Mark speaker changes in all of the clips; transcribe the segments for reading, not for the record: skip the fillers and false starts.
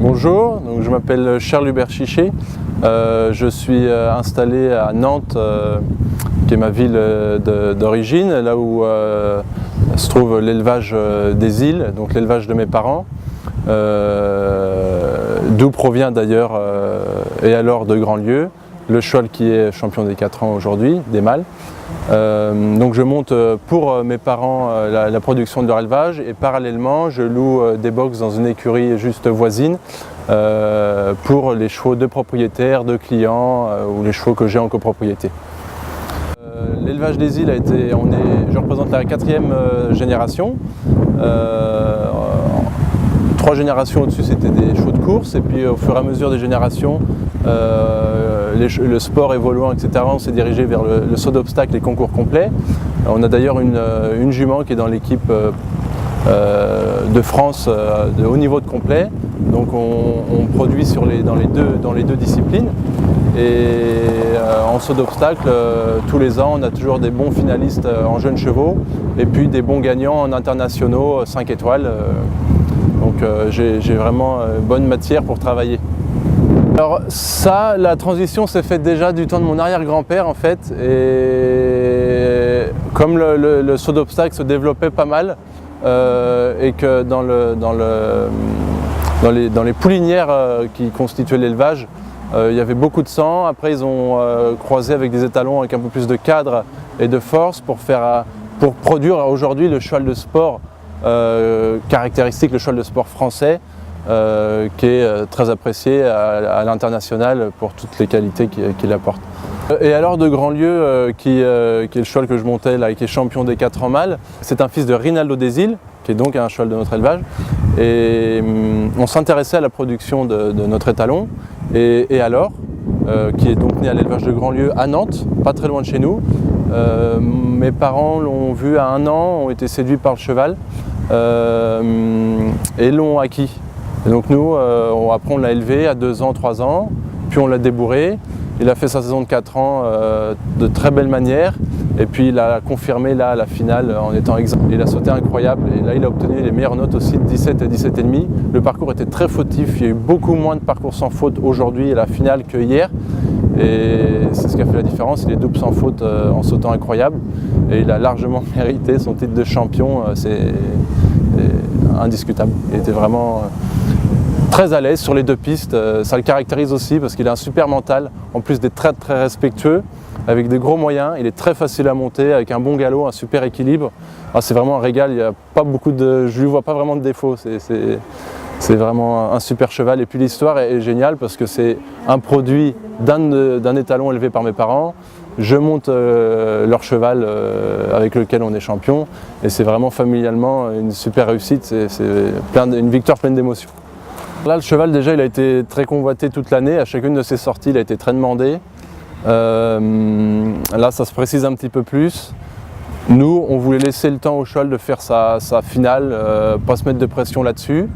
Speaker 1: Bonjour, donc je m'appelle Charles Hubert Chiché, je suis installé à Nantes, qui est ma ville d'origine, là où se trouve l'élevage des îles, donc l'élevage de mes parents, d'où provient d'ailleurs et alors de Grandlieu, le cheval qui est champion des 4 ans aujourd'hui, des mâles. Donc je monte pour mes parents la production de leur élevage et parallèlement je loue des box dans une écurie juste voisine pour les chevaux de propriétaires, de clients ou les chevaux que j'ai en copropriété. L'élevage des îles je représente la 4e génération. 3 générations au-dessus c'était des chevaux de course et puis au fur et à mesure des générations le sport évoluant, etc., on s'est dirigé vers le saut d'obstacle et concours complet. On a d'ailleurs une jument qui est dans l'équipe de France de haut niveau de complet. Donc on produit dans les deux disciplines. Et en saut d'obstacle, tous les ans, on a toujours des bons finalistes en jeunes chevaux et puis des bons gagnants en internationaux 5 étoiles. Donc j'ai vraiment bonne matière pour travailler. Alors ça, la transition s'est faite déjà du temps de mon arrière-grand-père en fait, et comme le saut d'obstacle se développait pas mal et que dans les poulinières qui constituaient l'élevage, il y avait beaucoup de sang. Après ils ont croisé avec des étalons avec un peu plus de cadre et de force pour produire aujourd'hui le cheval de sport caractéristique, le cheval de sport français. Qui est très apprécié à l'international pour toutes les qualités qu'il apporte. Et alors de Grandlieu, qui est le cheval que je montais là, qui est champion des 4 ans mâles, c'est un fils de Rinaldo des Îles, qui est donc un cheval de notre élevage. Et on s'intéressait à la production de notre étalon. Et alors, qui est donc né à l'élevage de Grandlieu à Nantes, pas très loin de chez nous. Mes parents l'ont vu à 1 an, ont été séduits par le cheval et l'ont acquis. Et donc nous, après on l'a élevé à 2 ans, 3 ans, puis on l'a débourré. Il a fait sa saison de 4 ans de très belle manière. Et puis il a confirmé là à la finale en étant exempt. Il a sauté incroyable et là il a obtenu les meilleures notes aussi de 17 et 17,5. Le parcours était très fautif, il y a eu beaucoup moins de parcours sans faute aujourd'hui à la finale que hier. Et c'est ce qui a fait la différence, il est double sans faute en sautant incroyable. Et il a largement mérité son titre de champion, c'est indiscutable. Il était vraiment très à l'aise sur les 2 pistes, ça le caractérise aussi parce qu'il a un super mental, en plus d'être très très respectueux, avec des gros moyens, il est très facile à monter, avec un bon galop, un super équilibre. C'est vraiment un régal, je ne lui vois pas vraiment de défaut, c'est vraiment un super cheval. Et puis l'histoire est géniale parce que c'est un produit d'un étalon élevé par mes parents. Je monte leur cheval avec lequel on est champion et c'est vraiment familialement une super réussite, c'est une victoire pleine d'émotions. Là le cheval déjà il a été très convoité toute l'année, à chacune de ses sorties il a été très demandé. Là ça se précise un petit peu plus. Nous on voulait laisser le temps au cheval de faire sa finale, pas se mettre de pression là-dessus.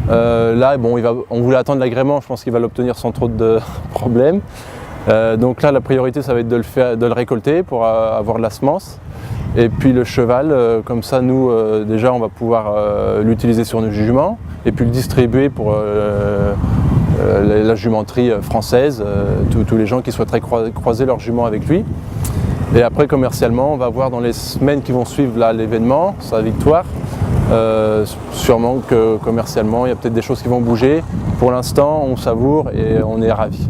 Speaker 1: Là bon, on voulait attendre l'agrément, je pense qu'il va l'obtenir sans trop de problèmes. Donc là la priorité ça va être de le récolter pour avoir de la semence. Et puis le cheval, comme ça nous déjà on va pouvoir l'utiliser sur nos juments et puis le distribuer pour la jumenterie française, tous les gens qui souhaiteraient croiser leurs juments avec lui. Et après commercialement on va voir dans les semaines qui vont suivre l'événement, sa victoire, sûrement que commercialement il y a peut-être des choses qui vont bouger. Pour l'instant on savoure et on est ravis.